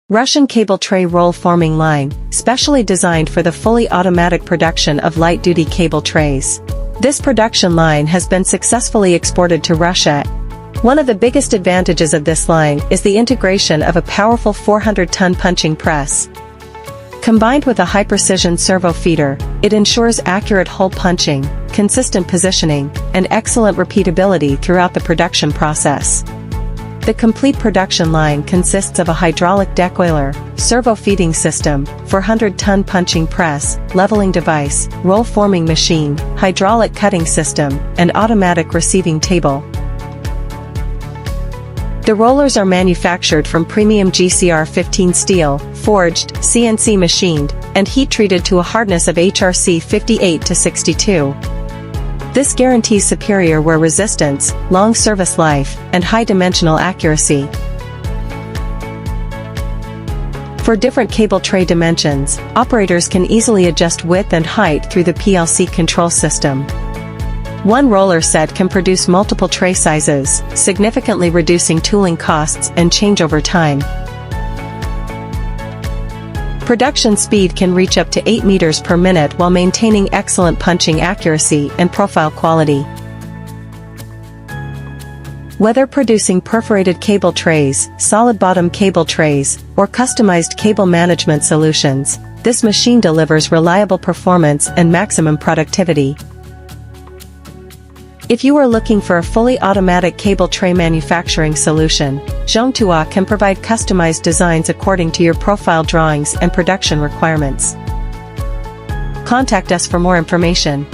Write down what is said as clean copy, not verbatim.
Russian cable tray roll forming line, specially designed for the fully automatic production of light-duty cable trays. This production line has been successfully exported to Russia. One of the biggest advantages of this line is the integration of a powerful 400-ton punching press. Combined with a high-precision servo feeder, it ensures accurate hole punching, consistent positioning, and excellent repeatability throughout the production process. The complete production line consists of a hydraulic deckoiler, servo feeding system, 400-ton punching press, leveling device, roll forming machine, hydraulic cutting system, and automatic receiving table. The rollers are manufactured from premium GCR15 steel, forged, CNC machined, and heat-treated to a hardness of HRC 58 to 62. This guarantees superior wear resistance, long service life, and high-dimensional accuracy. For different cable tray dimensions, operators can easily adjust width and height through the PLC control system. One roller set can produce multiple tray sizes, significantly reducing tooling costs and changeover time. Production speed can reach up to 8 meters per minute while maintaining excellent punching accuracy and profile quality. Whether producing perforated cable trays, solid bottom cable trays, or customized cable management solutions, this machine delivers reliable performance and maximum productivity. If you are looking for a fully automatic cable tray manufacturing solution, Zhongtuo can provide customized designs according to your profile drawings and production requirements. Contact us for more information.